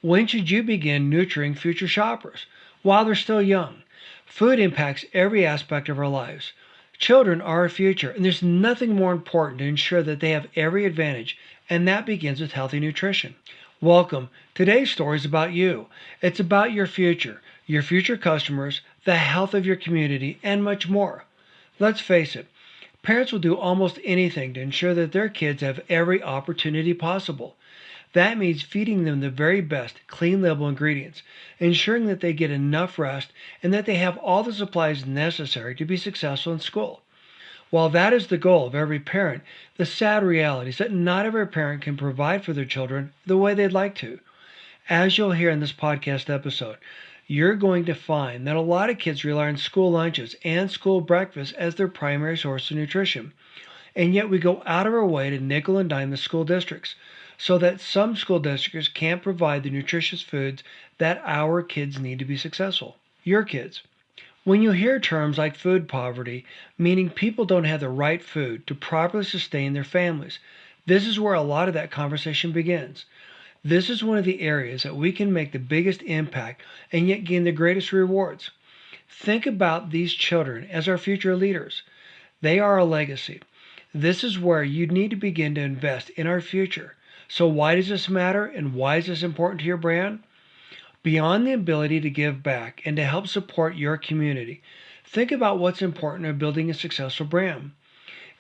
When should you begin nurturing future shoppers? While they're still young. Food impacts every aspect of our lives. Children are our future, and there's nothing more important to ensure that they have every advantage, and that begins with healthy nutrition. Welcome. Today's story is about you. It's about your future customers, the health of your community, and much more. Let's face it, parents will do almost anything to ensure that their kids have every opportunity possible. That means feeding them the very best clean label ingredients, ensuring that they get enough rest, and that they have all the supplies necessary to be successful in school. While that is the goal of every parent, the sad reality is that not every parent can provide for their children the way they'd like to. As you'll hear in this podcast episode, you're going to find that a lot of kids rely on school lunches and school breakfast as their primary source of nutrition. And yet we go out of our way to nickel and dime the school districts so that some school districts can't provide the nutritious foods that our kids need to be successful. Your kids. When you hear terms like food poverty, meaning people don't have the right food to properly sustain their families, this is where a lot of that conversation begins. This is one of the areas that we can make the biggest impact and yet gain the greatest rewards. Think about these children as our future leaders. They are a legacy. This is where you need to begin to invest in our future. So why does this matter and why is this important to your brand? Beyond the ability to give back and to help support your community, think about what's important in building a successful brand.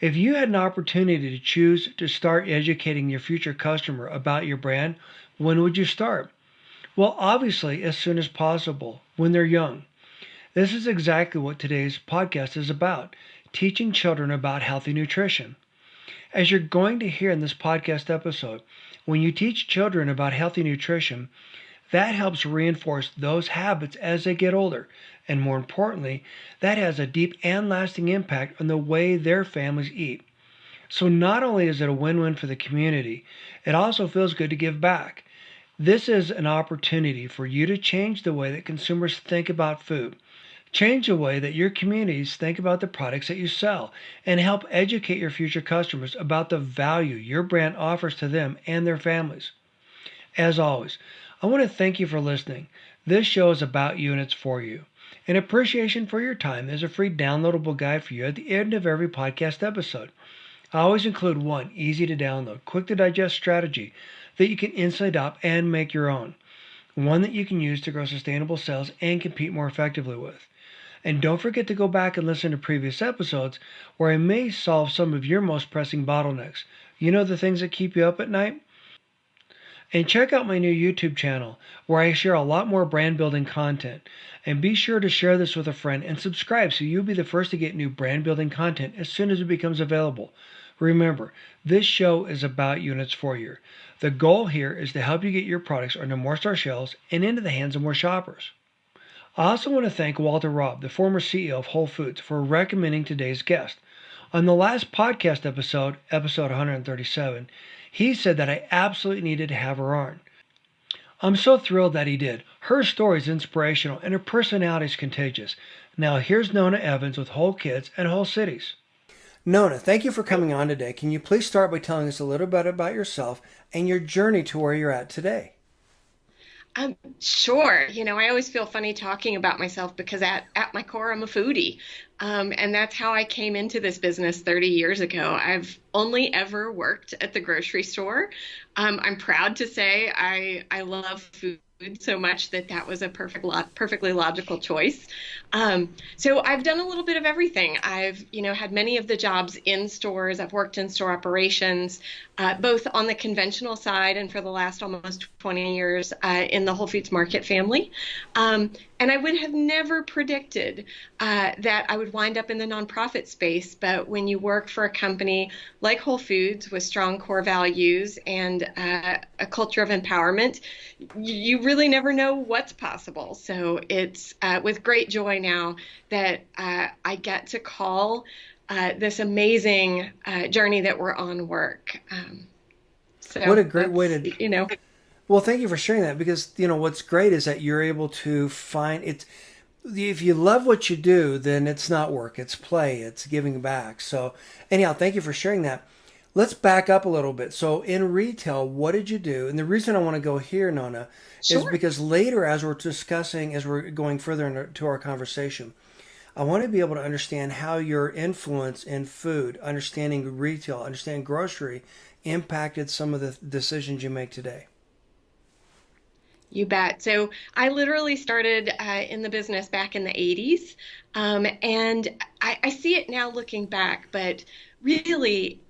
If you had an opportunity to choose to start educating your future customer about your brand, when would you start? Well, obviously, as soon as possible, when they're young. This is exactly what today's podcast is about, teaching children about healthy nutrition. As you're going to hear in this podcast episode, when you teach children about healthy nutrition, that helps reinforce those habits as they get older. And more importantly, that has a deep and lasting impact on the way their families eat. So not only is it a win-win for the community, it also feels good to give back. This is an opportunity for you to change the way that consumers think about food. Change the way that your communities think about the products that you sell and help educate your future customers about the value your brand offers to them and their families. As always, I want to thank you for listening. This show is about you and it's for you. In appreciation for your time, there's a free downloadable guide for you at the end of every podcast episode. I always include one easy to download, quick to digest strategy that you can instantly adopt and make your own. One that you can use to grow sustainable sales and compete more effectively with. And don't forget to go back and listen to previous episodes where I may solve some of your most pressing bottlenecks. You know, the things that keep you up at night? And check out my new YouTube channel where I share a lot more brand building content. And be sure to share this with a friend and subscribe so you'll be the first to get new brand building content as soon as it becomes available. Remember, this show is about you and it's for you. The goal here is to help you get your products onto more store shelves and into the hands of more shoppers. I also want to thank Walter Robb, the former CEO of Whole Foods, for recommending today's guest. On the last podcast episode, episode 137, he said that I absolutely needed to have her on. I'm so thrilled that he did. Her story is inspirational and her personality is contagious. Now here's Nona Evans with Whole Kids and Whole Cities. Nona, thank you for coming on today. Can you please start by telling us a little bit about yourself and your journey to where you're at today? Sure. I always feel funny talking about myself because at my core, I'm a foodie. And that's how I came into this business 30 years ago. I've only ever worked at the grocery store. I'm proud to say I love food so much that was a perfectly logical choice. So I've done a little bit of everything. I've, had many of the jobs in stores. I've worked in store operations, both on the conventional side and for the last almost 20 years in the Whole Foods Market family. And I would have never predicted that I would wind up in the nonprofit space. But when you work for a company like Whole Foods with strong core values and a culture of empowerment, you really never know what's possible. So it's with great joy now that I get to call this amazing journey that we're on work. So what a great way to, Well, thank you for sharing that because, what's great is that you're able to find it. If you love what you do, then it's not work, it's play, it's giving back. So anyhow, thank you for sharing that. Let's back up a little bit. So in retail, what did you do? And the reason I want to go here, Nona, is Sure. because later, as we're discussing, as we're going further into our conversation, I want to be able to understand how your influence in food, understanding retail, understanding grocery, impacted some of the decisions you make today. You bet. So I literally started in the business back in the 80s. And I see it now looking back, but really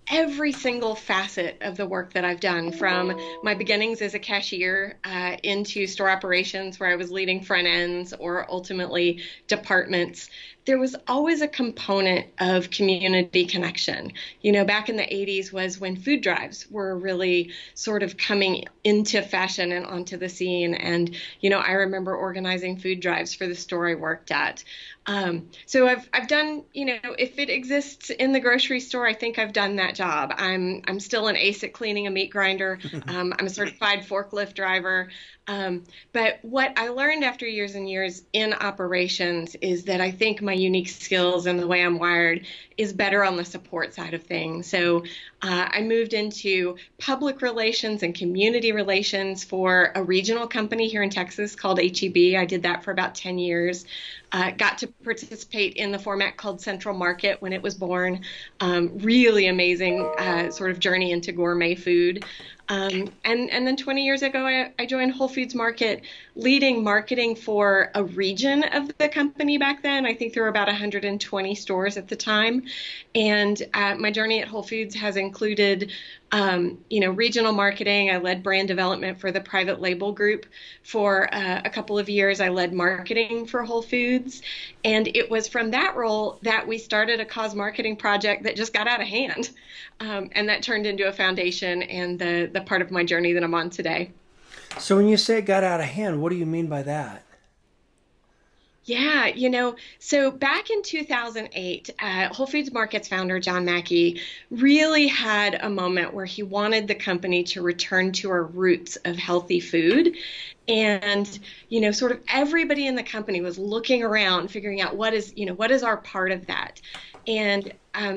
every single facet of the work that I've done, from my beginnings as a cashier into store operations where I was leading front ends or ultimately departments, there was always a component of community connection. You know, back in the 80s was when food drives were really sort of coming into fashion and onto the scene. And, you know, I remember organizing food drives for the store I worked at. So I've done, you know, if it exists in the grocery store, I think I've done that job. I'm still an ace at cleaning a meat grinder. I'm a certified forklift driver. But what I learned after years and years in operations is that I think my unique skills and the way I'm wired is better on the support side of things. So I moved into public relations and community relations for a regional company here in Texas called HEB. I did that for about 10 years. Got to participate in the format called Central Market when it was born. Really amazing sort of journey into gourmet food. And then 20 years ago, I joined Whole Foods Market, leading marketing for a region of the company back then. I think there were about 120 stores at the time. And my journey at Whole Foods has included, you know, regional marketing. I led brand development for the private label group for a couple of years. I led marketing for Whole Foods. And it was from that role that we started a cause marketing project that just got out of hand. And that turned into a foundation and the part of my journey that I'm on today. So when you say it got out of hand, what do you mean by that? Yeah, you know, so back in 2008, Whole Foods Market's founder, John Mackey, really had a moment where he wanted the company to return to our roots of healthy food. And, you know, sort of everybody in the company was looking around, figuring out what is our part of that. And,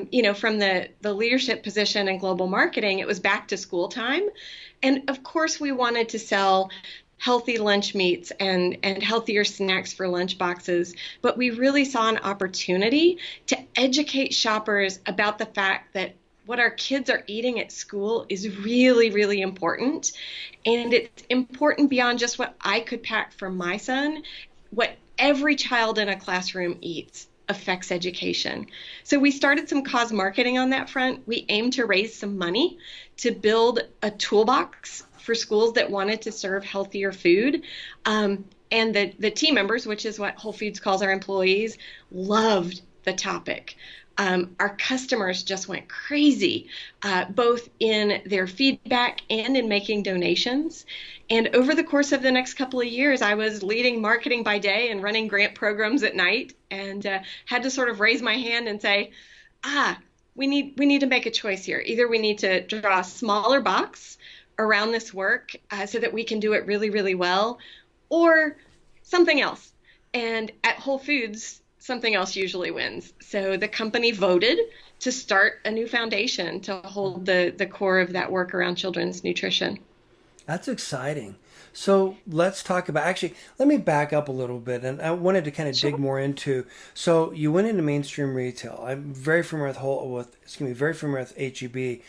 you know, from the leadership position in global marketing, it was back to school time. And of course, we wanted to sell healthy lunch meats and healthier snacks for lunch boxes. But we really saw an opportunity to educate shoppers about the fact that what our kids are eating at school is really, really important. And it's important beyond just what I could pack for my son. What every child in a classroom eats affects education. So we started some cause marketing on that front. We aimed to raise some money to build a toolbox for schools that wanted to serve healthier food. And the team members, which is what Whole Foods calls our employees, loved the topic. Our customers just went crazy, both in their feedback and in making donations. And over the course of the next couple of years, I was leading marketing by day and running grant programs at night, and had to sort of raise my hand and say, we need to make a choice here. Either we need to draw a smaller box around this work so that we can do it really, really well, or something else. And at Whole Foods, something else usually wins. So the company voted to start a new foundation to hold the core of that work around children's nutrition. That's exciting. So let's talk about, actually, let me back up a little bit. And I wanted to kind of dig Sure. more into, so you went into mainstream retail. I'm very familiar very familiar with HEB.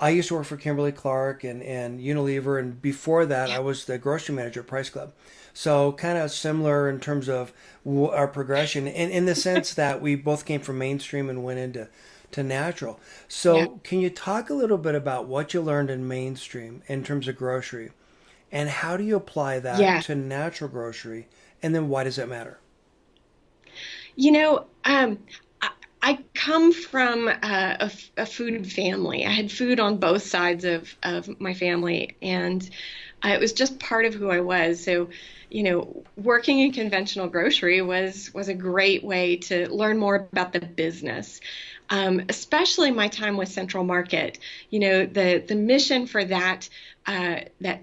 I used to work for Kimberly Clark and Unilever, and before that, I was the grocery manager at Price Club. So kind of similar in terms of our progression, and in the sense that we both came from mainstream and went into natural. Yeah. So can you talk a little bit about what you learned in mainstream in terms of grocery, and how do you apply that Yeah. to natural grocery, and then why does that matter? You know, I come from a food family. I had food on both sides of my family, and it was just part of who I was. So, working in conventional grocery was a great way to learn more about the business. Especially my time with Central Market, the mission for that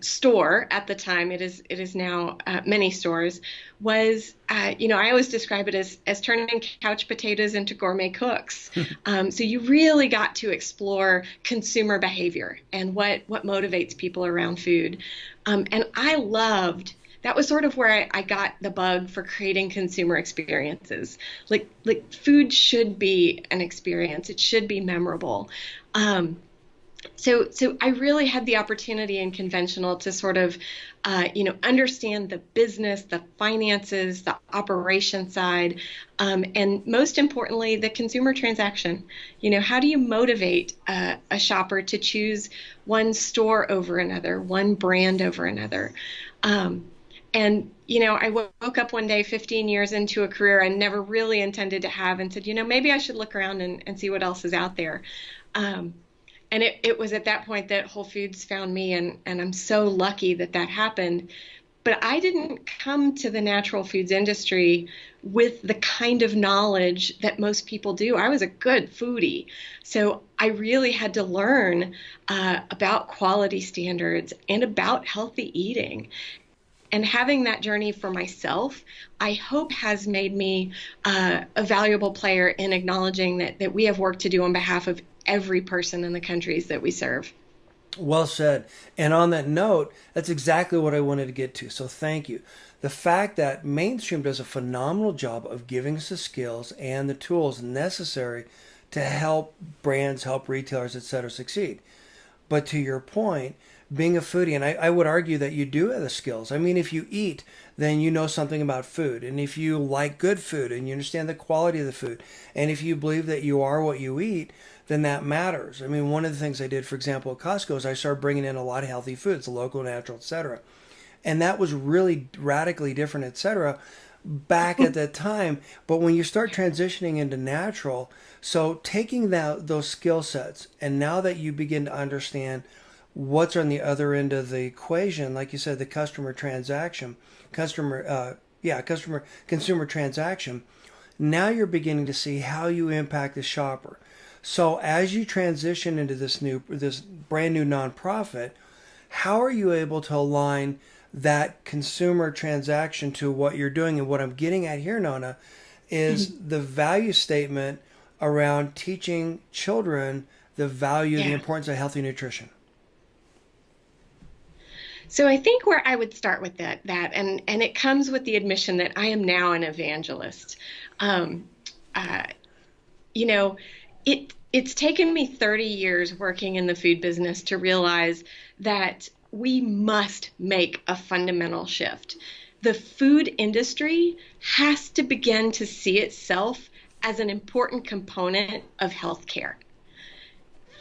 store at the time, it is now many stores, was I always describe it as turning couch potatoes into gourmet cooks. So you really got to explore consumer behavior and what motivates people around food. And I loved that was sort of where I got the bug for creating consumer experiences. Like food should be an experience. It should be memorable. So I really had the opportunity in conventional to sort of, understand the business, the finances, the operation side, and most importantly, the consumer transaction. How do you motivate a shopper to choose one store over another, one brand over another? And I woke up one day 15 years into a career I never really intended to have and said, maybe I should look around and see what else is out there. And it was at that point that Whole Foods found me, and I'm so lucky that happened. But I didn't come to the natural foods industry with the kind of knowledge that most people do. I was a good foodie. So I really had to learn about quality standards and about healthy eating. And having that journey for myself, I hope has made me a valuable player in acknowledging that we have work to do on behalf of every person in the countries that we serve. Well said. And on that note, that's exactly what I wanted to get to. So thank you. The fact that mainstream does a phenomenal job of giving us the skills and the tools necessary to help brands, help retailers, etc., succeed. But to your point, being a foodie, and I would argue that you do have the skills. I mean, if you eat, then you know something about food. And if you like good food and you understand the quality of the food, and if you believe that you are what you eat, then that matters. I mean, one of the things I did, for example, at Costco is I started bringing in a lot of healthy foods, local, natural, etc. And that was really radically different, etc., back at that time. But when you start transitioning into natural, so taking those skill sets, and now that you begin to understand what's on the other end of the equation, like you said, the consumer transaction, now you're beginning to see how you impact the shopper. So as you transition into this brand new nonprofit, how are you able to align that consumer transaction to what you're doing? And what I'm getting at here, Nona, is the value statement around teaching children the value, the importance of healthy nutrition. So I think where I would start with that and it comes with the admission that I am now an evangelist. Um, uh, you know, it's taken me 30 years working in the food business to realize that we must make a fundamental shift. The food industry has to begin to see itself as an important component of healthcare.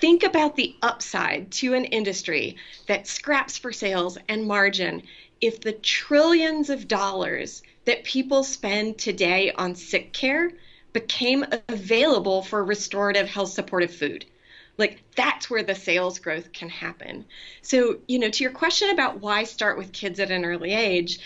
Think about the upside to an industry that scraps for sales and margin if the trillions of dollars that people spend today on sick care became available for restorative health supportive food. Like that's where the sales growth can happen. So, to your question about why start with kids at an early age,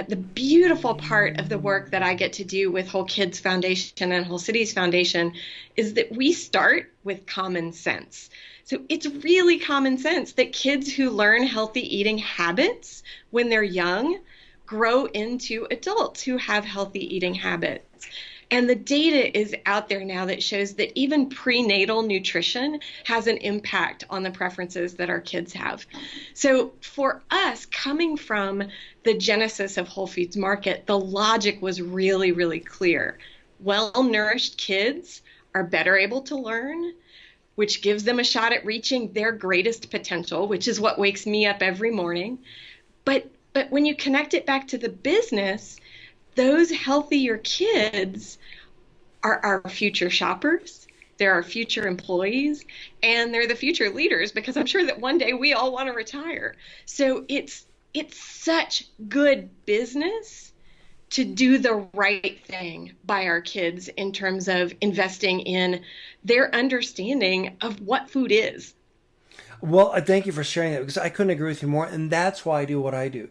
the beautiful part of the work that I get to do with Whole Kids Foundation and Whole Cities Foundation is that we start with common sense. So it's really common sense that kids who learn healthy eating habits when they're young grow into adults who have healthy eating habits. And the data is out there now that shows that even prenatal nutrition has an impact on the preferences that our kids have. So for us, coming from the genesis of Whole Foods Market, the logic was really, really clear. Well-nourished kids are better able to learn, which gives them a shot at reaching their greatest potential, which is what wakes me up every morning. But when you connect it back to the business, those healthier kids are our future shoppers, they're our future employees, and they're the future leaders, because I'm sure that one day we all want to retire. So it's such good business to do the right thing by our kids in terms of investing in their understanding of what food is. Well, I thank you for sharing that, because I couldn't agree with you more. And that's why I do what I do.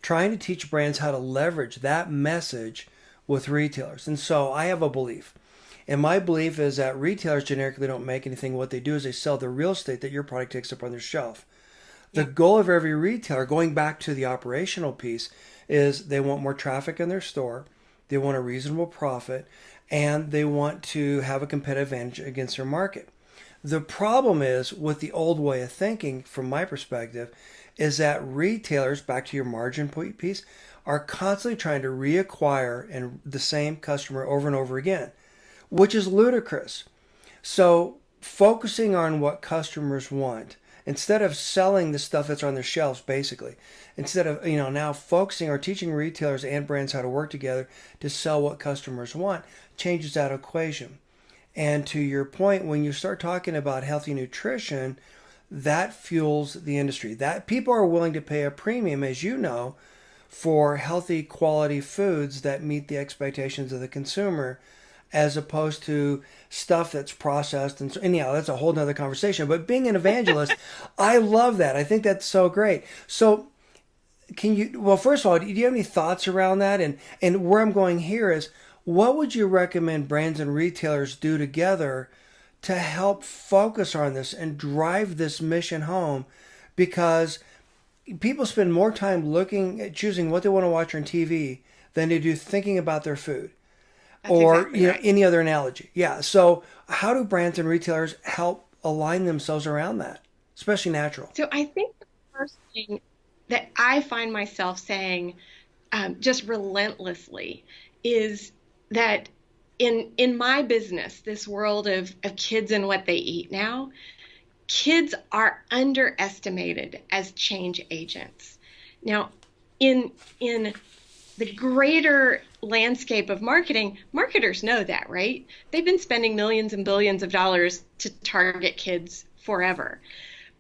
trying to teach brands how to leverage that message with retailers. And so I have a belief. And my belief is that retailers generically don't make anything. What they do is they sell the real estate that your product takes up on their shelf. The goal of every retailer, going back to the operational piece, is they want more traffic in their store, they want a reasonable profit, and they want to have a competitive advantage against their market. The problem is with the old way of thinking, from my perspective, is that retailers, back to your margin piece, are constantly trying to reacquire and the same customer over and over again, which is ludicrous. So focusing on what customers want, instead of selling the stuff that's on their shelves, basically, instead of now focusing or teaching retailers and brands how to work together to sell what customers want, changes that equation. And to your point, when you start talking about healthy nutrition, that fuels the industry. That people are willing to pay a premium, as you know, for healthy quality foods that meet the expectations of the consumer, as opposed to stuff that's processed. And so, anyhow, that's a whole nother conversation. But being an evangelist, I love that. I think that's so great. So well, first of all, do you have any thoughts around that? And where I'm going here is, what would you recommend brands and retailers do together to help focus on this and drive this mission home? Because people spend more time looking at choosing what they want to watch on TV than they do thinking about their food. That's Or exactly right. any other analogy. Yeah. So how do brands and retailers help align themselves around that, especially natural? So I think the first thing that I find myself saying just relentlessly is that in my business, this world of kids and what they eat now, kids are underestimated as change agents. Now, in the greater landscape of marketing, marketers know that, right? They've been spending millions and billions of dollars to target kids forever.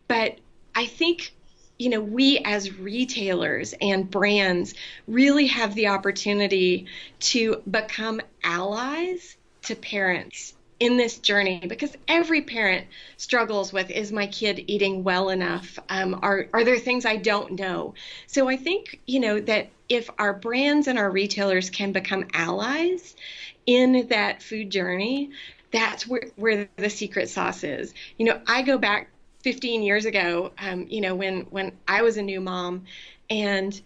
But I think, we as retailers and brands really have the opportunity to become allies to parents in this journey, because every parent struggles with, is my kid eating well enough? Are there things I don't know? So I think, that if our brands and our retailers can become allies in that food journey, that's where the secret sauce is. I go back 15 years ago, when I was a new mom, and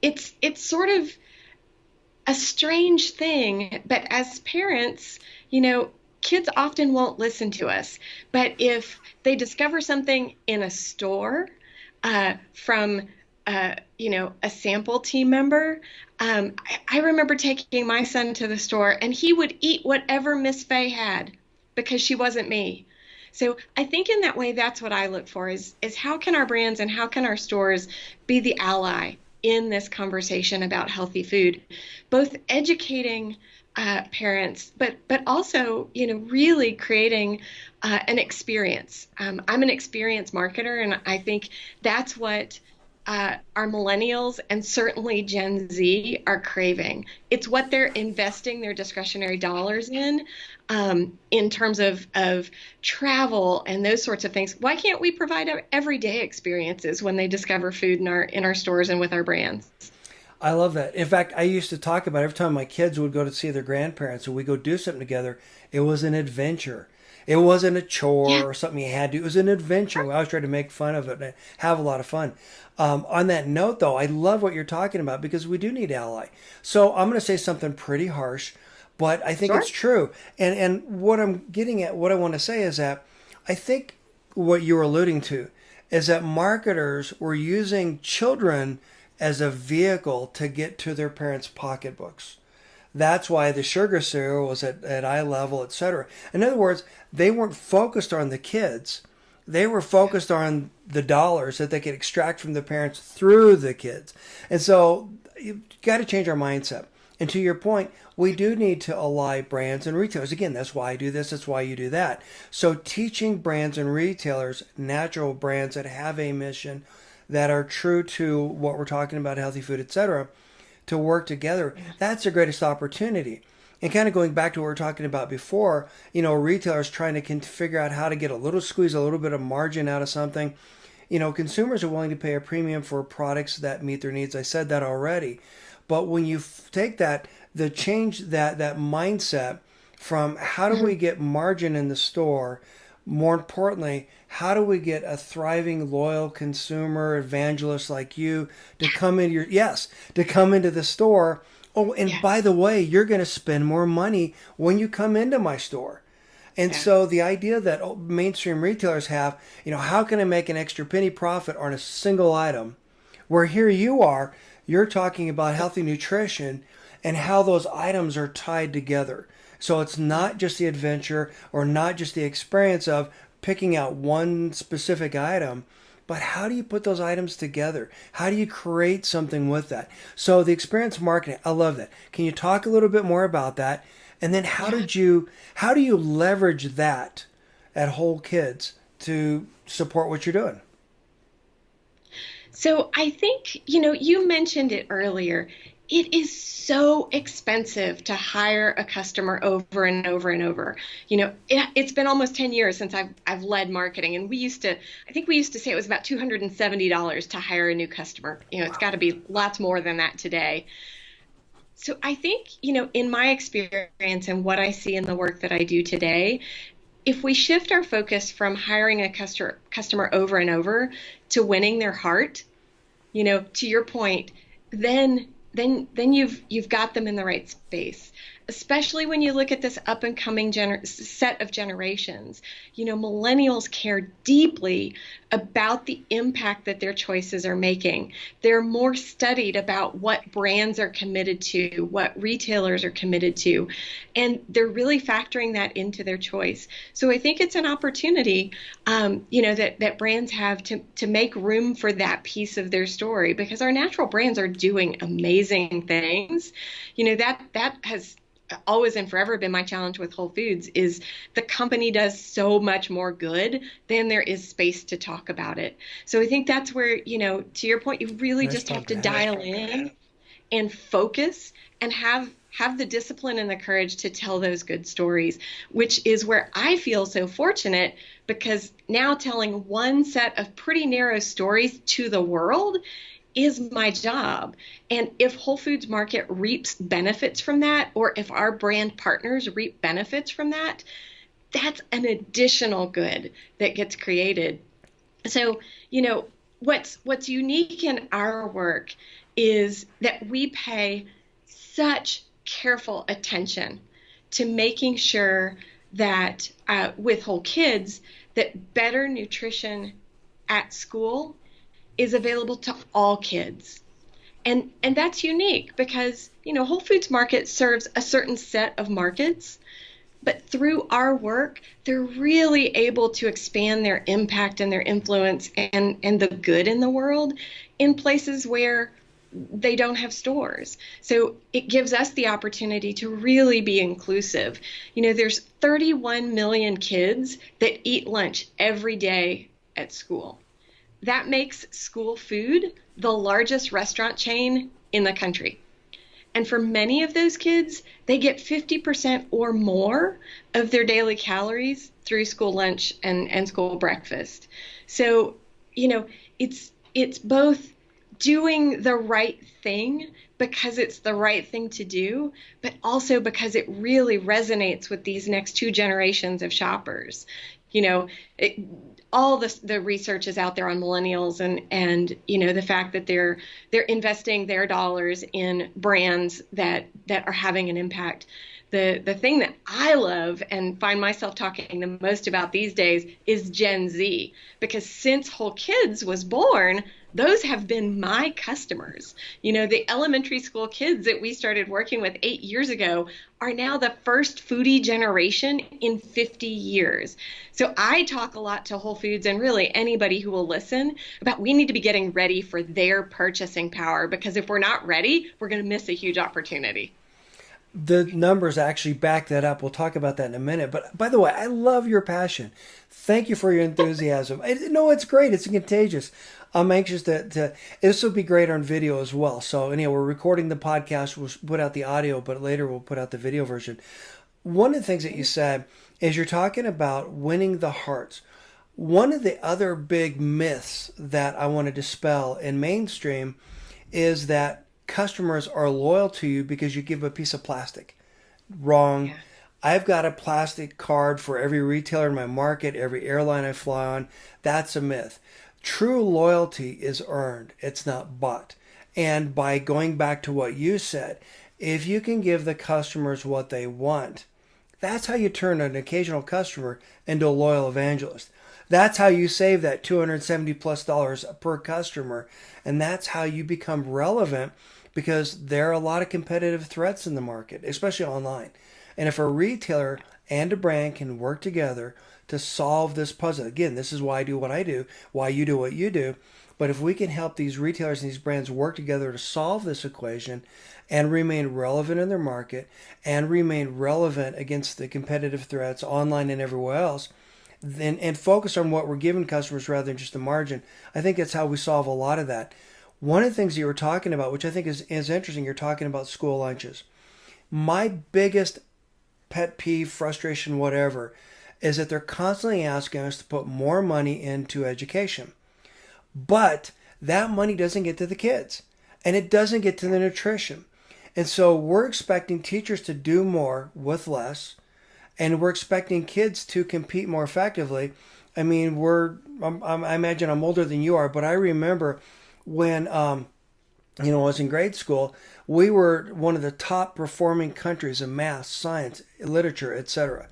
it's sort of a strange thing, but as parents, kids often won't listen to us. But if they discover something in a store from a sample team member, I remember taking my son to the store, and he would eat whatever Miss Faye had because she wasn't me. So I think in that way, that's what I look for is how can our brands and how can our stores be the ally in this conversation about healthy food, both educating parents, but also, really creating an experience. I'm an experienced marketer, and I think that's what our millennials and certainly Gen Z are craving. It's what they're investing their discretionary dollars in terms of travel and those sorts of things. Why can't we provide everyday experiences when they discover food in our stores and with our brands? I love that. In fact, I used to talk about every time my kids would go to see their grandparents and we go do something together, it was an adventure. It wasn't a chore or something you had to. It was an adventure. We always tried to make fun of it and have a lot of fun. On that note, though, I love what you're talking about because we do need ally. So I'm going to say something pretty harsh, but I think it's true. And what I'm getting at, what I want to say is that I think what you're alluding to is that marketers were using children as a vehicle to get to their parents' pocketbooks. That's why the sugar cereal was at eye level, etc. In other words, they weren't focused on the kids. They were focused on the dollars that they could extract from the parents through the kids. And so you've got to change our mindset. And to your point, we do need to ally brands and retailers. Again, that's why I do this. That's why you do that. So teaching brands and retailers, natural brands that have a mission, that are true to what we're talking about, healthy food, etc., to work together, that's the greatest opportunity. And kind of going back to what we were talking about before, retailers trying to figure out how to get squeeze a little bit of margin out of something. consumers are willing to pay a premium for products that meet their needs. I said that already. But when you take the change that mindset from how do we get margin in the store, more importantly, how do we get a thriving, loyal consumer evangelist like you to come into to come into the store. Oh, and by the way, you're going to spend more money when you come into my store. And so the idea that mainstream retailers have, how can I make an extra penny profit on a single item? Where here you're talking about healthy nutrition and how those items are tied together. So it's not just the adventure or not just the experience of picking out one specific item, but how do you put those items together? How do you create something with that? So the experience marketing, I love that. Can you talk a little bit more about that? And then how do you leverage that at Whole Kids to support what you're doing? So I think, you mentioned it earlier. It is so expensive to hire a customer over and over and over. It's been almost 10 years since I've led marketing, and I think we used to say it was about $270 to hire a new customer. It's got to be lots more than that today. So I think, in my experience and what I see in the work that I do today, if we shift our focus from hiring a customer over and over to winning their heart, to your point, then you've got them in the right space. Especially when you look at this up and coming set of generations. Millennials care deeply about the impact that their choices are making. They're more studied about what brands are committed to, what retailers are committed to, and they're really factoring that into their choice. So I think it's an opportunity, that brands have to make room for that piece of their story, because our natural brands are doing amazing things. That has always and forever been my challenge with Whole Foods is the company does so much more good than there is space to talk about it. So I think that's where, to your point, you really just have to dial in and focus and have the discipline and the courage to tell those good stories, which is where I feel so fortunate, because now telling one set of pretty narrow stories to the world is my job. And if Whole Foods Market reaps benefits from that, or if our brand partners reap benefits from that, that's an additional good that gets created. So, what's unique in our work is that we pay such careful attention to making sure that with Whole Kids, that better nutrition at school is available to all kids. And that's unique because, Whole Foods Market serves a certain set of markets, but through our work, they're really able to expand their impact and their influence and the good in the world in places where they don't have stores. So it gives us the opportunity to really be inclusive. There's 31 million kids that eat lunch every day at school. That makes school food the largest restaurant chain in the country. And for many of those kids, they get 50% or more of their daily calories through school lunch and school breakfast. So, it's both doing the right thing because it's the right thing to do, but also because it really resonates with these next two generations of shoppers. All the research is out there on millennials and the fact that they're investing their dollars in brands that are having an impact. The thing that I love and find myself talking the most about these days is Gen Z, because since Whole Kids was born, those have been my customers. The elementary school kids that we started working with 8 years ago are now the first foodie generation in 50 years. So I talk a lot to Whole Foods and really anybody who will listen about we need to be getting ready for their purchasing power, because if we're not ready, we're going to miss a huge opportunity. The numbers actually back that up. We'll talk about that in a minute. But by the way, I love your passion. Thank you for your enthusiasm. No, it's great. It's contagious. I'm anxious to this will be great on video as well. So anyhow, we're recording the podcast. We'll put out the audio, but later we'll put out the video version. One of the things that you said is you're talking about winning the hearts. One of the other big myths that I want to dispel in mainstream is that customers are loyal to you because you give a piece of plastic. Wrong. Yeah. I've got a plastic card for every retailer in my market, every airline I fly on. That's a myth. True loyalty is earned, it's not bought. And by going back to what you said, if you can give the customers what they want, that's how you turn an occasional customer into a loyal evangelist. That's how you save that $270 plus per customer. And that's how you become relevant, because there are a lot of competitive threats in the market, especially online. And if a retailer and a brand can work together to solve this puzzle, again, this is why I do what I do, why you do what you do. But if we can help these retailers and these brands work together to solve this equation and remain relevant in their market and remain relevant against the competitive threats online and everywhere else, then, and focus on what we're giving customers rather than just the margin, I think that's how we solve a lot of that. One of the things you were talking about, which I think is interesting, you're talking about school lunches. My biggest pet peeve, frustration, whatever, is that they're constantly asking us to put more money into education. But that money doesn't get to the kids, and it doesn't get to the nutrition. And so we're expecting teachers to do more with less, and we're expecting kids to compete more effectively. I mean, I imagine I'm older than you are, but I remember when I was in grade school, we were one of the top performing countries in math, science, literature, etc.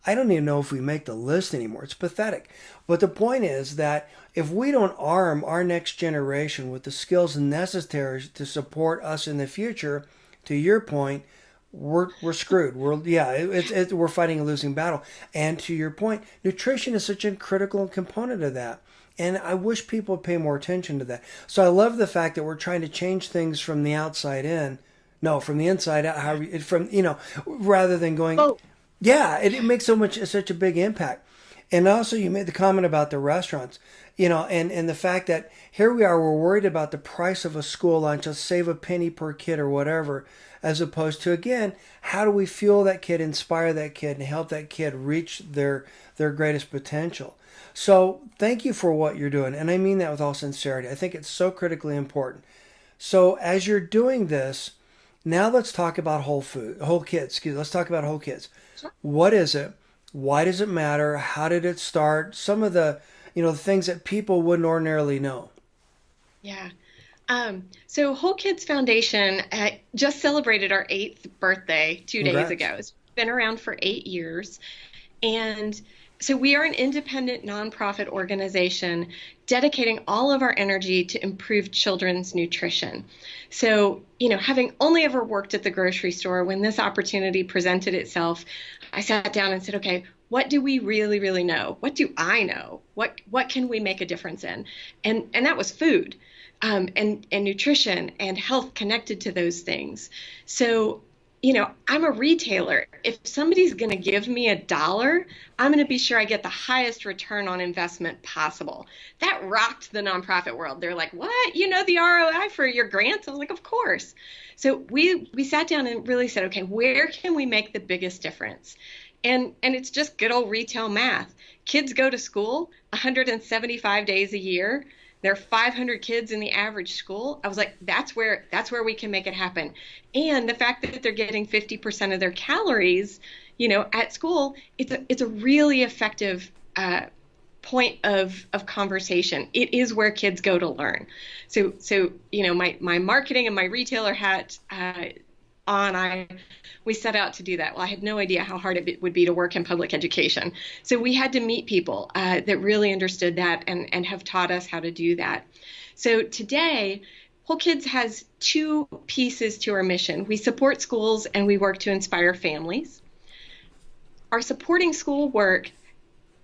I don't even know if we make the list anymore. It's pathetic. But the point is that if we don't arm our next generation with the skills necessary to support us in the future, to your point, we're screwed. We're fighting a losing battle. And to your point, nutrition is such a critical component of that. And I wish people would pay more attention to that. So I love the fact that we're trying to change things from the outside in. No, from the inside out. Rather than going. Oh, Yeah, it makes such a big impact. And also, you made the comment about the restaurants, and the fact that here we are, we're worried about the price of a school lunch, let's save a penny per kid or whatever, as opposed to, again, how do we fuel that kid, inspire that kid, and help that kid reach their greatest potential? So thank you for what you're doing, and I mean that with all sincerity. I think it's so critically important. So as you're doing this, now let's talk about whole kids. Let's talk about whole kids. What is it? Why does it matter? How did it start? Some of the, things that people wouldn't ordinarily know. yeah. So Whole Kids Foundation just celebrated our 8th birthday 2 days Congrats. ago. It's been around for 8 years. And so we are an independent nonprofit organization dedicating all of our energy to improve children's nutrition. So, having only ever worked at the grocery store, when this opportunity presented itself, I sat down and said, okay, what do we really, really know? What do I know? What can we make a difference in? And that was food, and nutrition and health connected to those things. So, I'm a retailer. If somebody's going to give me $1, I'm going to be sure I get the highest return on investment possible. That rocked the nonprofit world. They're like, what? The ROI for your grants? I was like, of course. So we sat down and really said, okay, where can we make the biggest difference? And it's just good old retail math. Kids go to school 175 days a year. There are 500 kids in the average school. I was like, that's where we can make it happen. And the fact that they're getting 50% of their calories, at school, it's a really effective point of conversation. It is where kids go to learn. So my marketing and my retailer hat we set out to do that. Well, I had no idea how hard it would be to work in public education. So we had to meet people that really understood that and have taught us how to do that. So today, Whole Kids has 2 pieces to our mission. We support schools and we work to inspire families. Our supporting school work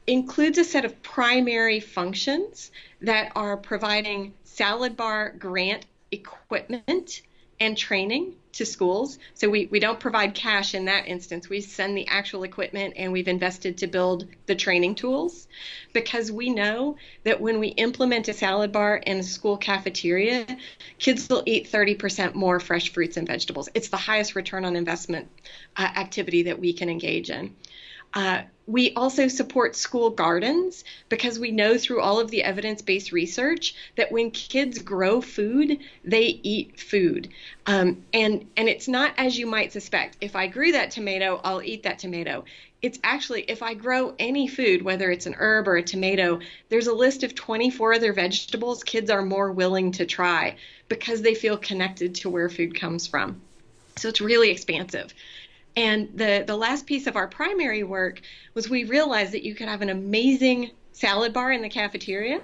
includes a set of primary functions that are providing salad bar grant equipment and training to schools. So we don't provide cash in that instance. We send the actual equipment, and we've invested to build the training tools, because we know that when we implement a salad bar in a school cafeteria, kids will eat 30% more fresh fruits and vegetables. It's the highest return on investment activity that we can engage in. We also support school gardens because we know through all of the evidence-based research that when kids grow food, they eat food. And it's not as you might suspect. If I grew that tomato, I'll eat that tomato. It's actually, if I grow any food, whether it's an herb or a tomato, there's a list of 24 other vegetables kids are more willing to try because they feel connected to where food comes from. So it's really expansive. And the last piece of our primary work was we realized that you could have an amazing salad bar in the cafeteria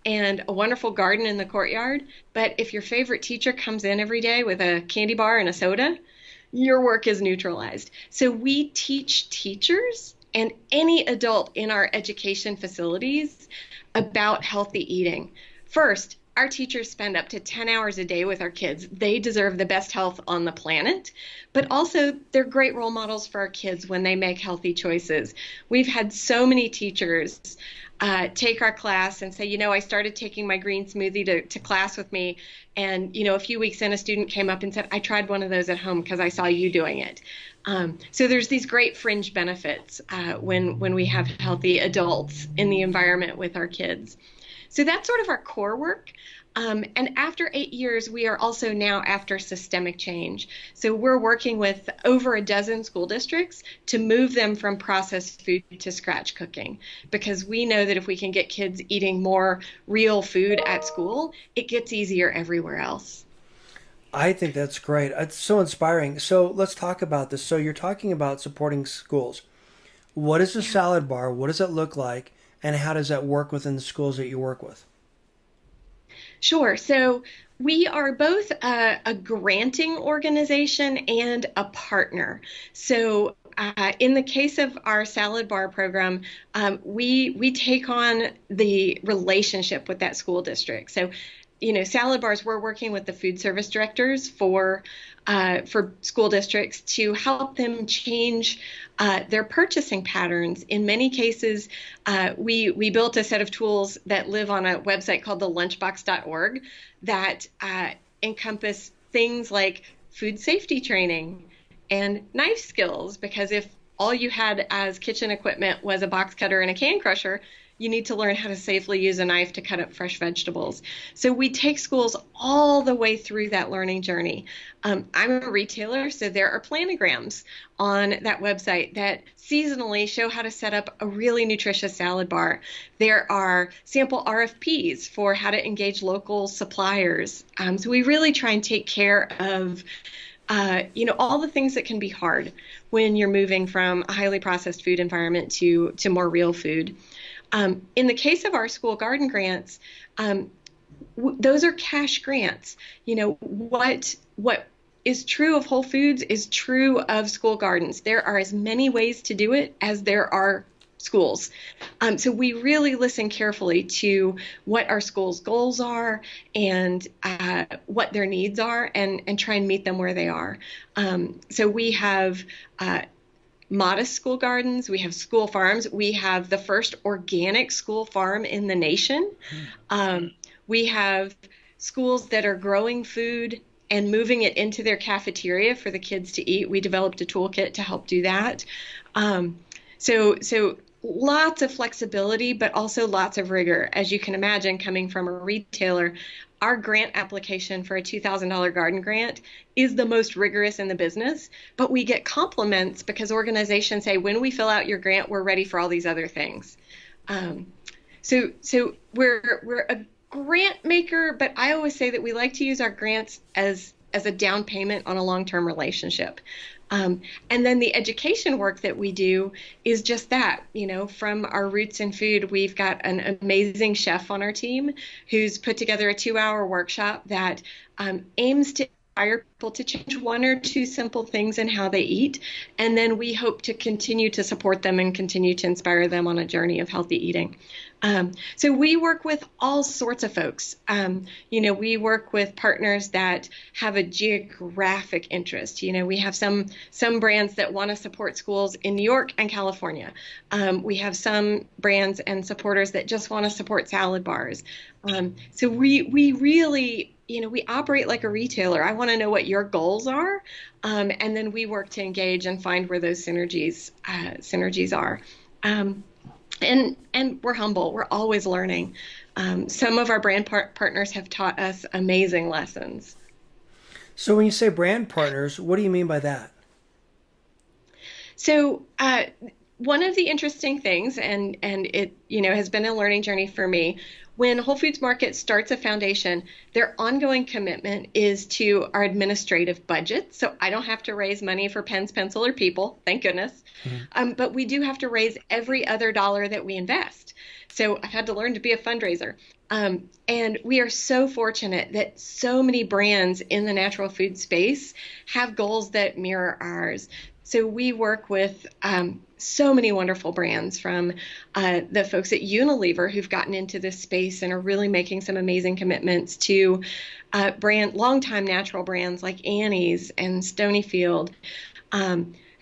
and a wonderful garden in the courtyard. But if your favorite teacher comes in every day with a candy bar and a soda, your work is neutralized. So we teach teachers and any adult in our education facilities about healthy eating. First, our teachers spend up to 10 hours a day with our kids. They deserve the best health on the planet, but also they're great role models for our kids when they make healthy choices. We've had so many teachers take our class and say, I started taking my green smoothie to class with me. And, a few weeks in, a student came up and said, I tried one of those at home because I saw you doing it. So there's these great fringe benefits when we have healthy adults in the environment with our kids. So that's sort of our core work. And after 8 years, we are also now after systemic change. So we're working with over a dozen school districts to move them from processed food to scratch cooking, because we know that if we can get kids eating more real food at school, it gets easier everywhere else. I think that's great. It's so inspiring. So let's talk about this. So you're talking about supporting schools. What is a salad bar? What does it look like? And how does that work within the schools that you work with? Sure. So we are both a granting organization and a partner. So in the case of our salad bar program, we take on the relationship with that school district. So, salad bars, we're working with the food service directors for school districts to help them change their purchasing patterns. In many cases, we built a set of tools that live on a website called thelunchbox.org that encompass things like food safety training and knife skills, because if all you had as kitchen equipment was a box cutter and a can crusher, you need to learn how to safely use a knife to cut up fresh vegetables. So we take schools all the way through that learning journey. I'm a retailer, so there are planograms on that website that seasonally show how to set up a really nutritious salad bar. There are sample RFPs for how to engage local suppliers. So we really try and take care of all the things that can be hard when you're moving from a highly processed food environment to more real food. In the case of our school garden grants, those are cash grants. What is true of Whole Foods is true of school gardens. There are as many ways to do it as there are schools. So we really listen carefully to what our schools' goals are and what their needs are, and try and meet them where they are. So we have modest school gardens, we have school farms, we have the first organic school farm in the nation. We have schools that are growing food and moving it into their cafeteria for the kids to eat. We developed a toolkit to help do that. So lots of flexibility, but also lots of rigor. As you can imagine, coming from a retailer, our grant application for a $2,000 garden grant is the most rigorous in the business, but we get compliments because organizations say, when we fill out your grant, we're ready for all these other things. So we're a grant maker, but I always say that we like to use our grants as a down payment on a long-term relationship. And then the education work that we do is just that, from our roots in food. We've got an amazing chef on our team who's put together a 2-hour workshop that aims to inspire people to change one or two simple things in how they eat. And then we hope to continue to support them and continue to inspire them on a journey of healthy eating. So we work with all sorts of folks. We work with partners that have a geographic interest. We have some brands that want to support schools in New York and California. We have some brands and supporters that just want to support salad bars. So we really, we operate like a retailer. I want to know what your goals are, and then we work to engage and find where those synergies are. Um, and we're humble. We're always learning. Some of our brand partners have taught us amazing lessons. So when you say brand partners, what do you mean by that? So one of the interesting things, and it has been a learning journey for me. When Whole Foods Market starts a foundation, their ongoing commitment is to our administrative budget. So I don't have to raise money for pens, pencil, or people, thank goodness. Mhm. But we do have to raise every other dollar that we invest. So I've had to learn to be a fundraiser. And we are so fortunate that so many brands in the natural food space have goals that mirror ours. So we work with so many wonderful brands, from the folks at Unilever who've gotten into this space and are really making some amazing commitments, to longtime natural brands like Annie's and Stonyfield,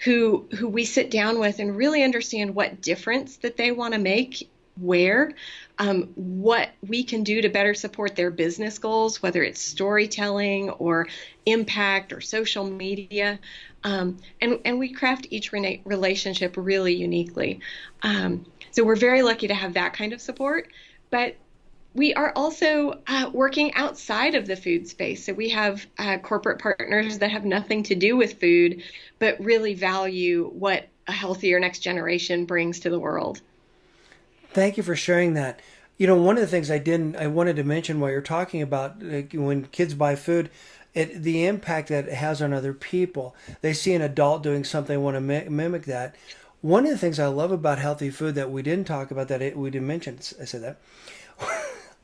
who we sit down with and really understand what difference that they want to make, where, what we can do to better support their business goals, whether it's storytelling or impact or social media. And we craft each relationship really uniquely. So we're very lucky to have that kind of support. But we are also working outside of the food space. So we have corporate partners that have nothing to do with food, but really value what a healthier next generation brings to the world. Thank you for sharing that. You know, one of the things I wanted to mention while you're talking about, like, when kids buy food, the impact that it has on other people. They see an adult doing something, they want to mimic that. One of the things I love about healthy food that we didn't talk about, we didn't mention, I said that.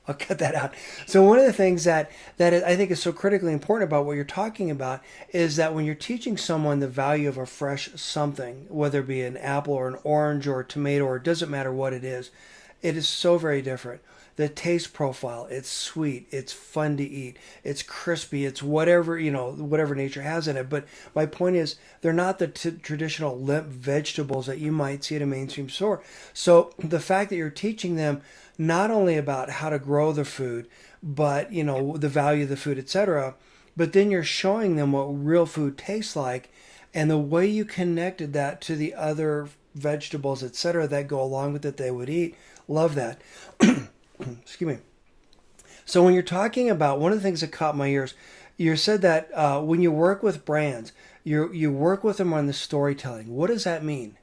I'll cut that out. So one of the things that I think is so critically important about what you're talking about is that when you're teaching someone the value of a fresh something, whether it be an apple or an orange or a tomato, or it doesn't matter what it is so very different. The taste profile, it's sweet, it's fun to eat, it's crispy, it's whatever, whatever nature has in it. But my point is, they're not the traditional limp vegetables that you might see at a mainstream store. So the fact that you're teaching them not only about how to grow the food, but the value of the food, etc., but then you're showing them what real food tastes like, and the way you connected that to the other vegetables, etc., that go along with it they would eat. Love that. Excuse me. So when you're talking about, one of the things that caught my ears, you said that when you work with brands, you work with them on the storytelling. What does that mean?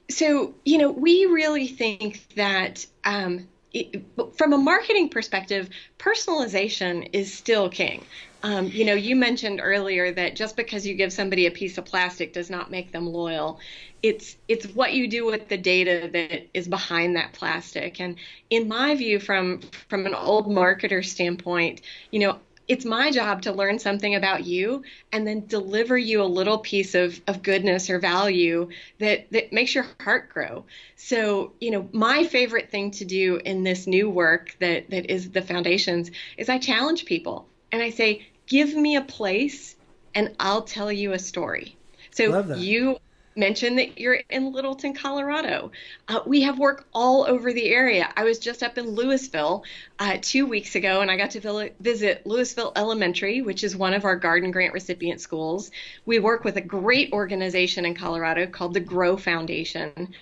So, we really think that from a marketing perspective, personalization is still king. You mentioned earlier that just because you give somebody a piece of plastic does not make them loyal. It's what you do with the data that is behind that plastic. And in my view, from an old marketer standpoint, it's my job to learn something about you and then deliver you a little piece of goodness or value that makes your heart grow. So, my favorite thing to do in this new work that is the foundations is I challenge people and I say, give me a place and I'll tell you a story. So Love that. you mentioned that you're in Littleton, Colorado. We have work all over the area. I was just up in Louisville 2 weeks ago, and I got to visit Louisville Elementary, which is one of our Garden Grant recipient schools. We work with a great organization in Colorado called the Grow Foundation.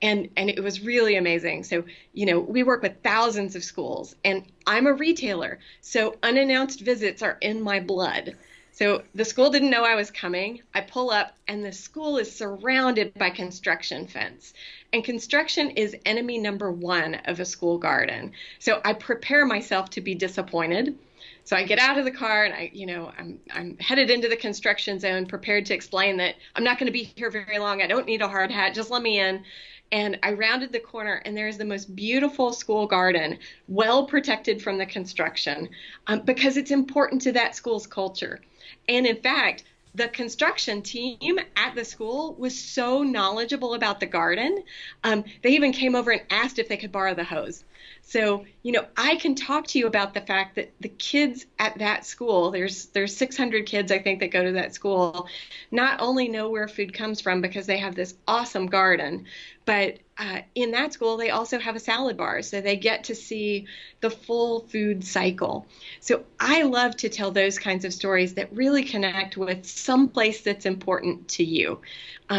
And it was really amazing. So, we work with thousands of schools, and I'm a retailer. So unannounced visits are in my blood. So the school didn't know I was coming. I pull up and the school is surrounded by construction fence. And construction is enemy number one of a school garden. So I prepare myself to be disappointed. So I get out of the car and I'm headed into the construction zone, prepared to explain that I'm not going to be here very long. I don't need a hard hat. Just let me in. And I rounded the corner, and there's the most beautiful school garden, well protected from the construction, because it's important to that school's culture. And in fact, the construction team at the school was so knowledgeable about the garden, they even came over and asked if they could borrow the hose. So, I can talk to you about the fact that the kids at that school, there's 600 kids I think that go to that school, not only know where food comes from because they have this awesome garden, but in that school they also have a salad bar, so they get to see the full food cycle. So I love to tell those kinds of stories that really connect with some place that's important to you.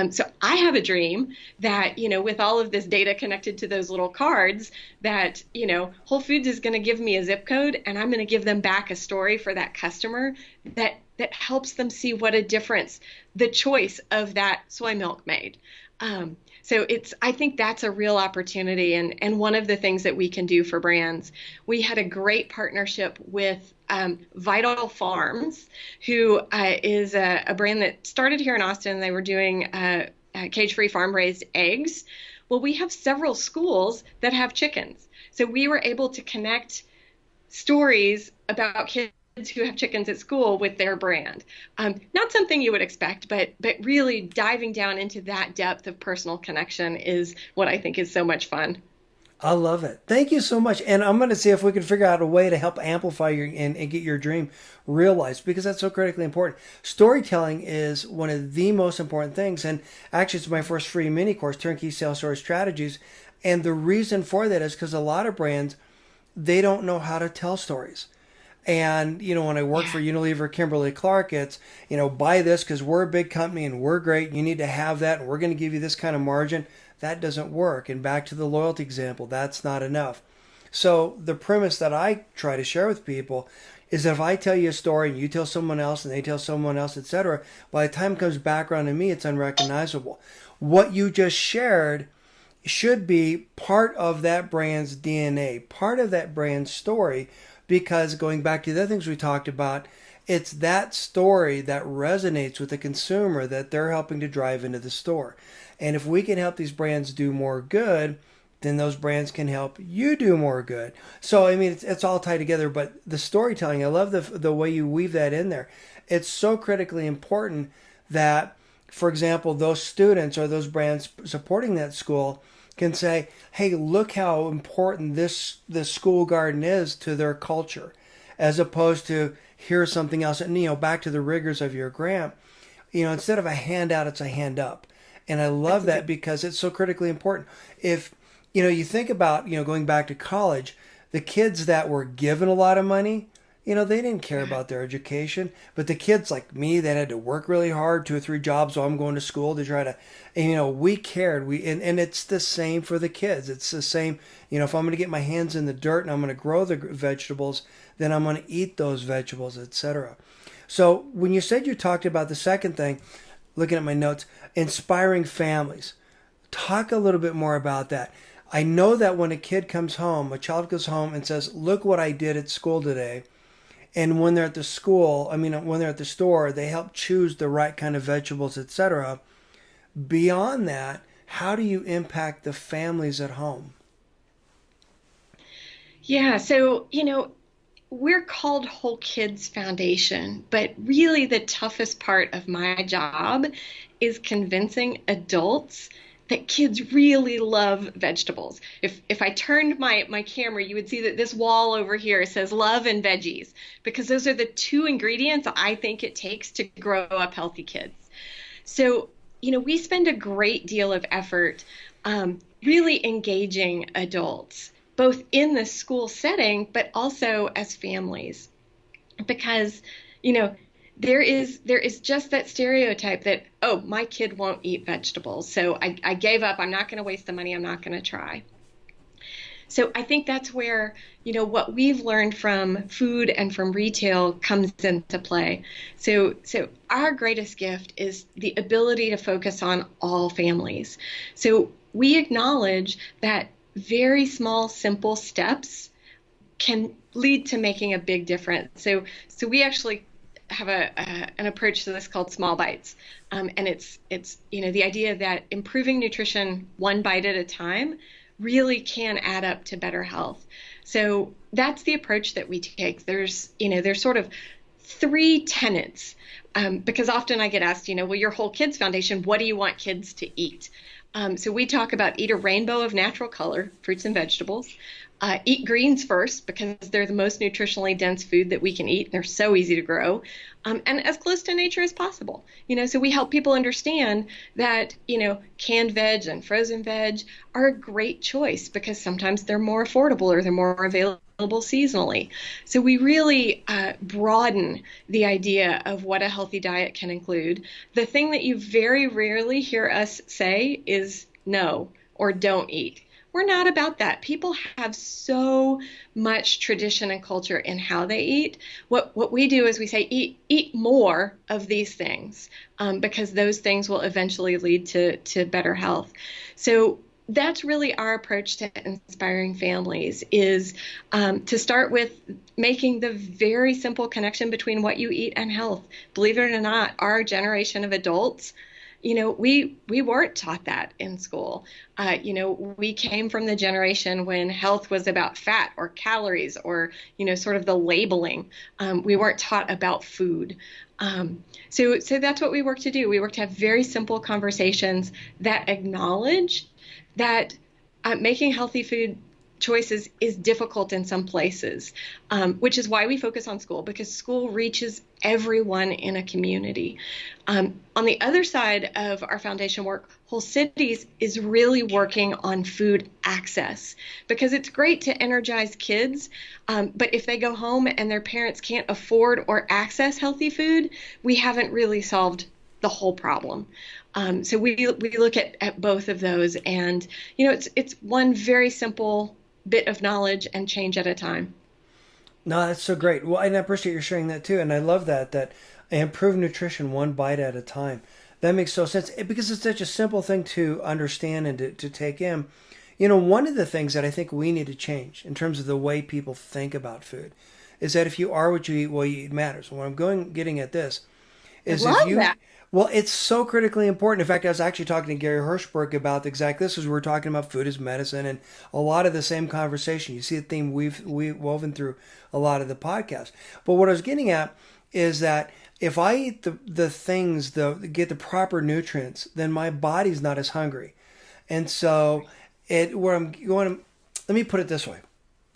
So I have a dream that, with all of this data connected to those little cards, that, Whole Foods is going to give me a zip code and I'm going to give them back a story for that customer that helps them see what a difference the choice of that soy milk made. So I think that's a real opportunity, and one of the things that we can do for brands. We had a great partnership with Vital Farms, who is a brand that started here in Austin. They were doing cage-free farm-raised eggs. Well, we have several schools that have chickens. So we were able to connect stories about kids who have chickens at school with their brand. Not something you would expect, but really diving down into that depth of personal connection is what I think is so much fun. I love it. Thank you so much. And I'm going to see if we can figure out a way to help amplify and get your dream realized, because that's so critically important. Storytelling is one of the most important things. And actually, it's my first free mini course, Turnkey Sales Story Strategies. And the reason for that is because a lot of brands, they don't know how to tell stories. And, when I worked for Unilever, Kimberly-Clark, it's, buy this because we're a big company and we're great. You need to have that. And we're going to give you this kind of margin. That doesn't work. And back to the loyalty example, that's not enough. So the premise that I try to share with people is that if I tell you a story and you tell someone else and they tell someone else, etc., by the time it comes back around to me, it's unrecognizable. What you just shared should be part of that brand's DNA, part of that brand's story. Because going back to the other things we talked about, it's that story that resonates with the consumer that they're helping to drive into the store. And if we can help these brands do more good, then those brands can help you do more good. So, it's all tied together. But the storytelling, I love the way you weave that in there. It's so critically important that, for example, those students or those brands supporting that school can say, hey, look how important this school garden is to their culture, as opposed to here's something else. And, back to the rigors of your grant, instead of a handout, it's a hand up. And I love that because it's so critically important. If, you think about, going back to college, the kids that were given a lot of money, they didn't care about their education. But the kids like me that had to work really hard, 2 or 3 jobs while I'm going to school to try to, we cared. And it's the same for the kids. It's the same, if I'm going to get my hands in the dirt and I'm going to grow the vegetables, then I'm going to eat those vegetables, etc. So when you said you talked about the second thing, looking at my notes, inspiring families, talk a little bit more about that. I know that when a child comes home and says, look what I did at school today. And when they're at the when they're at the store, they help choose the right kind of vegetables, etc. Beyond that, how do you impact the families at home? Yeah, so, we're called Whole Kids Foundation, but really the toughest part of my job is convincing adults that kids really love vegetables. If I turned my camera, you would see that this wall over here says love and veggies, because those are the 2 ingredients I think it takes to grow up healthy kids. So, we spend a great deal of effort really engaging adults, both in the school setting, but also as families, because, there is just that stereotype that, oh, my kid won't eat vegetables, so I gave up. I'm not going to waste the money. I'm not going to try. So I think that's where, what we've learned from food and from retail comes into play. So our greatest gift is the ability to focus on all families. So we acknowledge that very small, simple steps can lead to making a big difference. So we actually have an approach to this called small bites, and it's the idea that improving nutrition one bite at a time really can add up to better health. So that's the approach that we take. There's sort of 3 tenets, because often I get asked, well, your Whole Kids Foundation, what do you want kids to eat? So we talk about eat a rainbow of natural color, fruits and vegetables. Eat greens first because they're the most nutritionally dense food that we can eat. They're so easy to grow, and as close to nature as possible. So we help people understand that, canned veg and frozen veg are a great choice because sometimes they're more affordable or they're more available seasonally. So we really broaden the idea of what a healthy diet can include. The thing that you very rarely hear us say is no or don't eat. We're not about that. People have so much tradition and culture in how they eat. What we do is we say eat more of these things, because those things will eventually lead to better health. So that's really our approach to inspiring families, is to start with making the very simple connection between what you eat and health. Believe it or not, our generation of adults, we weren't taught that in school. We came from the generation when health was about fat or calories or, sort of the labeling. We weren't taught about food. So that's what we work to do. We work to have very simple conversations that acknowledge that making healthy food choices is difficult in some places, which is why we focus on school, because school reaches everyone in a community. On the other side of our foundation work, Whole Cities is really working on food access, because it's great to energize kids, but if they go home and their parents can't afford or access healthy food, we haven't really solved the whole problem. So we look at both of those, and it's one very simple bit of knowledge and change at a time. No, that's so great. Well, and I appreciate you sharing that too. And I love that improve nutrition one bite at a time. That makes so sense because it's such a simple thing to understand and to take in. One of the things that I think we need to change in terms of the way people think about food is that if you are what you eat matters. And what getting at this is, I love that. Well, it's so critically important. In fact, I was actually talking to Gary Hirschberg about exactly this, as we were talking about food as medicine, and a lot of the same conversation. You see a theme we've woven through a lot of the podcast. But what I was getting at is that if I eat the things, get the proper nutrients, then my body's not as hungry. And so, where I'm going, let me put it this way.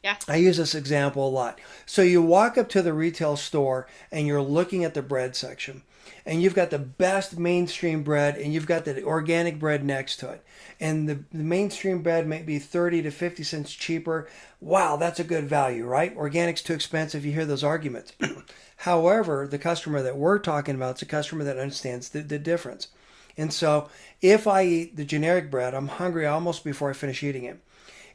Yeah. I use this example a lot. So you walk up to the retail store and you're looking at the bread section, and you've got the best mainstream bread, and you've got the organic bread next to it. And the mainstream bread may be 30 to 50 cents cheaper. Wow, that's a good value, right? Organic's too expensive. You hear those arguments. However, the customer that we're talking about is a customer that understands the difference. And so if I eat the generic bread, I'm hungry almost before I finish eating it.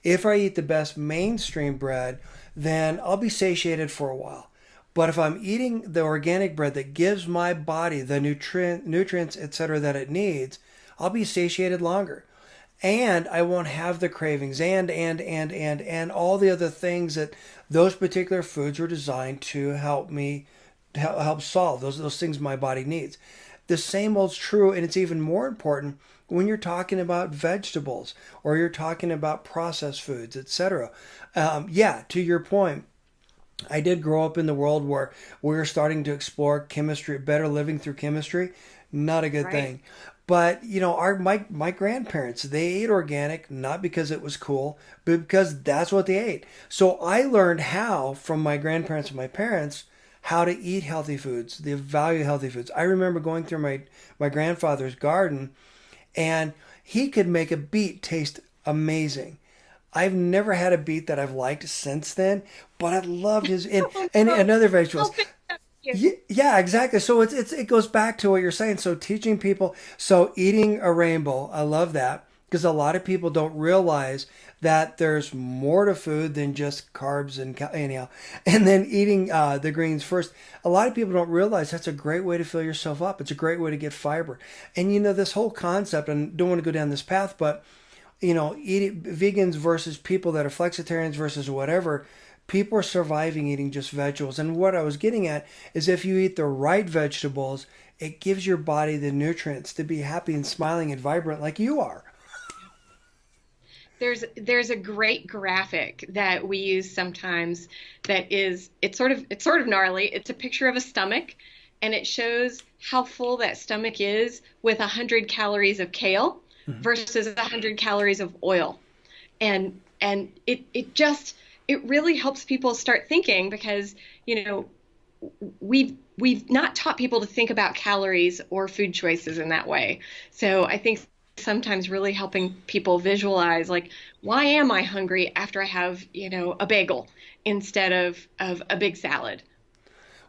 If I eat the best mainstream bread, then I'll be satiated for a while. But if I'm eating the organic bread that gives my body the nutrients, etc., that it needs, I'll be satiated longer. And I won't have the cravings and all the other things that those particular foods are designed to help solve, those things my body needs. The same holds true, and it's even more important when you're talking about vegetables or you're talking about processed foods, etc. To your point, I did grow up in the world where we were starting to explore chemistry, better living through chemistry. Not a good thing. But, my grandparents, they ate organic, not because it was cool, but because that's what they ate. So I learned how, from my grandparents and my parents, how to eat healthy foods, the value of healthy foods. I remember going through my grandfather's garden, and he could make a beet taste amazing. I've never had a beet that I've liked since then, but I loved his and other vegetables. Yeah, exactly. So it goes back to what you're saying. So teaching people, so eating a rainbow, I love that, because a lot of people don't realize that there's more to food than just carbs and anyhow. And then eating the greens first. A lot of people don't realize that's a great way to fill yourself up. It's a great way to get fiber. And this whole concept, and don't want to go down this path, but eating vegans versus people that are flexitarians versus whatever, people are surviving eating just vegetables. And what I was getting at is if you eat the right vegetables, it gives your body the nutrients to be happy and smiling and vibrant like you are. There's a great graphic that we use sometimes it's sort of gnarly. It's a picture of a stomach, and it shows how full that stomach is with 100 calories of kale versus 100 calories of oil. And And it really helps people start thinking because, you know, we've not taught people to think about calories or food choices in that way. So I think sometimes really helping people visualize, like, why am I hungry after I have, you know, a bagel instead of a big salad?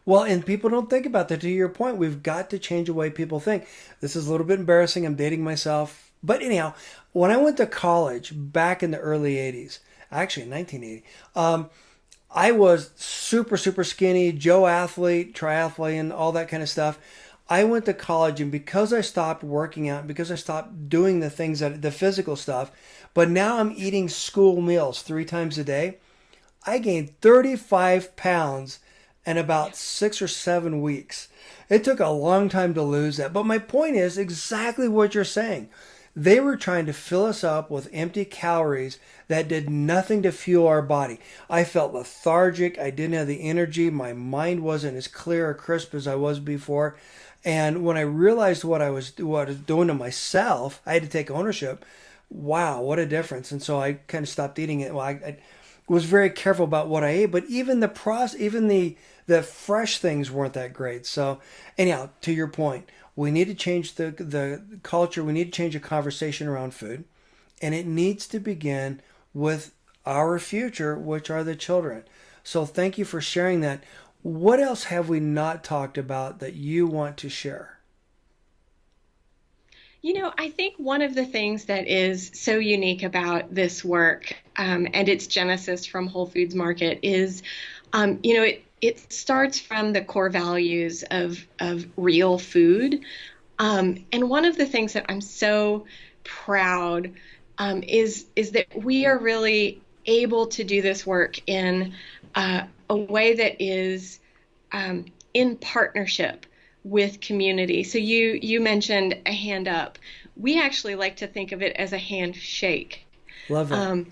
Well, and people don't think about that. To your point, we've got to change the way people think. This is a little bit embarrassing. I'm dating myself. But anyhow, when I went to college back in the early 80s, actually in 1980, I was super, super skinny, Joe athlete, triathlete, all that kind of stuff. I went to college, and because I stopped working out, because I stopped doing the things that the physical stuff, but now I'm eating school meals 3 times a day, I gained 35 pounds in about 6 or 7 weeks. It took a long time to lose that. But my point is exactly what you're saying. They were trying to fill us up with empty calories that did nothing to fuel our body. I felt lethargic. I didn't have the energy. My mind wasn't as clear or crisp as I was before. And when I realized what I was doing to myself, I had to take ownership. Wow, what a difference! And so I kind of stopped eating it. Well, I was very careful about what I ate, but even the fresh things weren't that great. So anyhow, to your point, we need to change the culture. We need to change the conversation around food, and it needs to begin with our future, which are the children. So thank you for sharing that. What else have we not talked about that you want to share? You know, I think one of the things that is so unique about this work and its genesis from Whole Foods Market is, you know, it starts from the core values of real food. And one of the things that I'm so proud is that we are really able to do this work in a way that is in partnership with community. So you mentioned a hand up. We actually like to think of it as a handshake. Love that.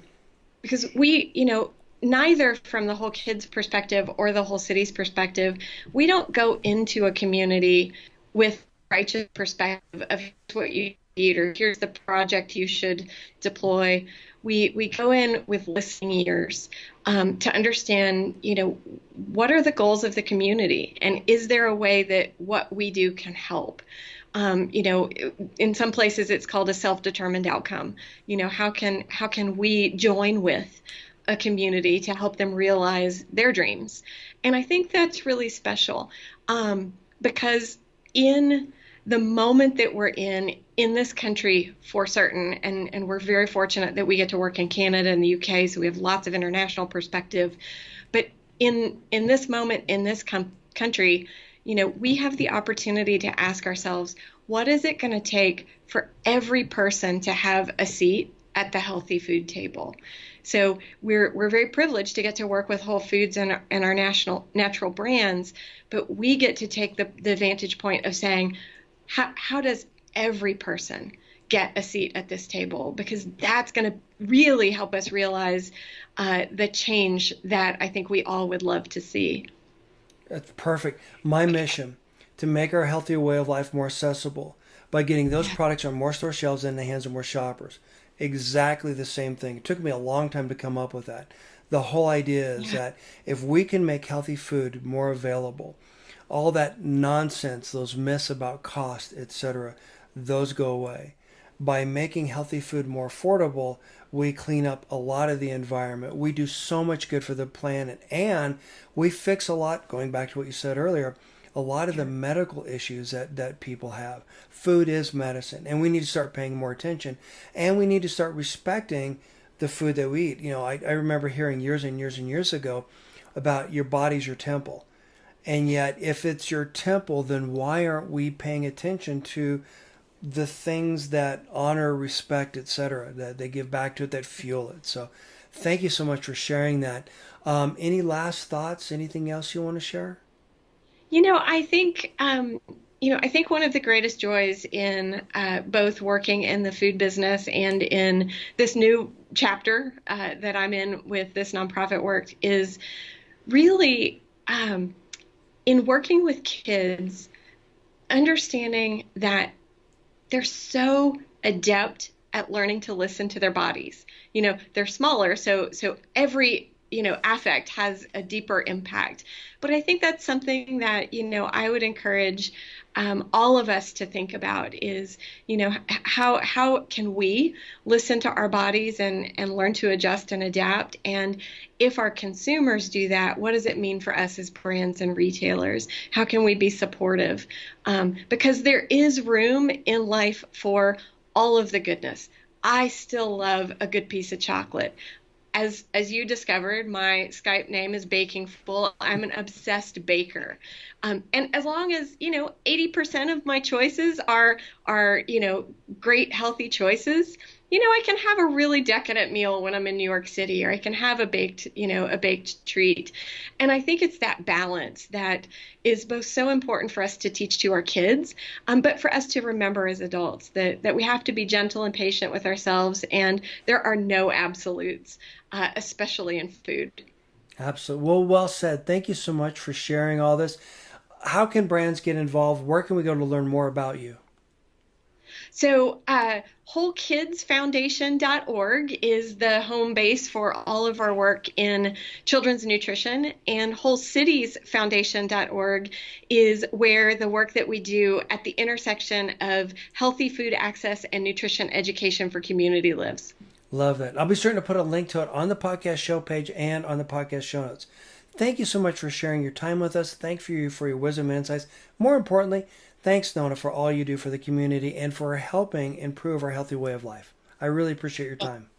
Because we, you know, neither from the whole kids perspective or the whole city's perspective, we don't go into a community with righteous perspective of here's what you eat or here's the project you should deploy. We go in with listening ears to understand, you know, what are the goals of the community, and is there a way that what we do can help? You know, in some places it's called a self-determined outcome. You know, how can we join with a community to help them realize their dreams? And I think that's really special because in the moment that we're in this country for certain, and we're very fortunate that we get to work in Canada and the UK, so we have lots of international perspective. But in this moment, in this country, you know, we have the opportunity to ask ourselves, what is it going to take for every person to have a seat at the healthy food table? So we're very privileged to get to work with Whole Foods and our natural brands, but we get to take the vantage point of saying, how does every person get a seat at this table? Because that's going to really help us realize the change that I think we all would love to see. That's perfect. My mission to make our healthier way of life more accessible by getting those products on more store shelves in the hands of more shoppers. Exactly the same thing. It took me a long time to come up with that. The whole idea is that if we can make healthy food more available, all that nonsense, those myths about cost, etc., those go away. By making healthy food more affordable, we clean up a lot of the environment. We do so much good for the planet, and we fix a lot, going back to what you said earlier, a lot of the medical issues that people have. Food is medicine, and we need to start paying more attention, and we need to start respecting the food that we eat. You know, I remember hearing years and years and years ago about your body's your temple. And yet, if it's your temple, then why aren't we paying attention to the things that honor, respect, etc., that they give back to it, that fuel it? So thank you so much for sharing that. Any last thoughts? Anything else you want to share? You know, I think one of the greatest joys in both working in the food business and in this new chapter that I'm in with this nonprofit work is really in working with kids, understanding that they're so adept at learning to listen to their bodies. They're smaller, so every affect has a deeper impact. But I think that's something that I would encourage all of us to think about is, how can we listen to our bodies and learn to adjust and adapt? And if our consumers do that, what does it mean for us as brands and retailers? How can we be supportive? Because there is room in life for all of the goodness. I still love a good piece of chocolate. As you discovered, my Skype name is Baking Fool. I'm an obsessed baker. And as long as, 80% of my choices are great, healthy choices, I can have a really decadent meal when I'm in New York City, or I can have a baked treat. And I think it's that balance that is both so important for us to teach to our kids, but for us to remember as adults that we have to be gentle and patient with ourselves, and there are no absolutes, especially in food. Absolutely. Well said. Thank you so much for sharing all this. How can brands get involved? Where can we go to learn more about you? So, wholekidsfoundation.org is the home base for all of our work in children's nutrition, and wholecity'sfoundation.org is where the work that we do at the intersection of healthy food access and nutrition education for community lives. Love that. I'll be certain to put a link to it on the podcast show page and on the podcast show notes. Thank you so much for sharing your time with us. Thank you for your wisdom and insights. More importantly, thanks, Nona, for all you do for the community and for helping improve our healthy way of life. I really appreciate your time.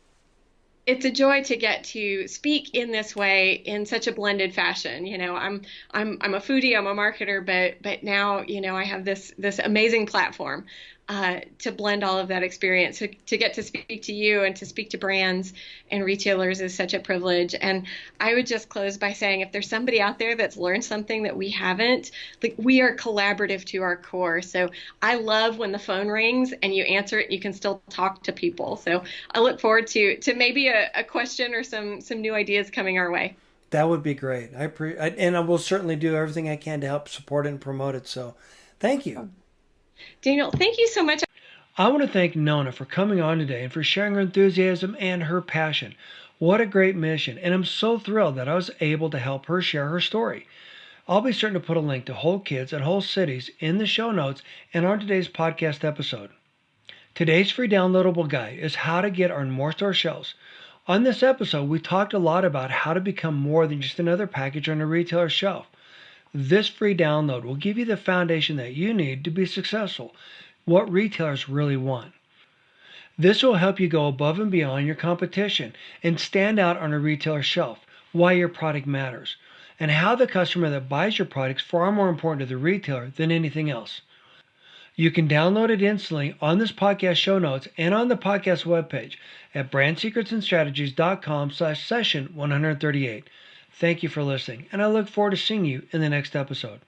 It's a joy to get to speak in this way in such a blended fashion. I'm a foodie, I'm a marketer, but now, I have this amazing platform to blend all of that experience. So to get to speak to you and to speak to brands and retailers is such a privilege. And I would just close by saying, if there's somebody out there that's learned something that we haven't, we are collaborative to our core. So I love when the phone rings and you answer it, you can still talk to people. So I look forward to maybe a question or some new ideas coming our way. That would be great. And I will certainly do everything I can to help support it and promote it. So thank you. Daniel, thank you so much. I want to thank Nona for coming on today and for sharing her enthusiasm and her passion. What a great mission. And I'm so thrilled that I was able to help her share her story. I'll be certain to put a link to Whole Kids and Whole Cities in the show notes and on today's podcast episode. Today's free downloadable guide is how to get on more store shelves. On this episode, we talked a lot about how to become more than just another package on a retailer's shelf. This free download will give you the foundation that you need to be successful, what retailers really want. This will help you go above and beyond your competition and stand out on a retailer shelf, why your product matters, and how the customer that buys your product is far more important to the retailer than anything else. You can download it instantly on this podcast show notes and on the podcast webpage at brandsecretsandstrategies.com/session 138. Thank you for listening, and I look forward to seeing you in the next episode.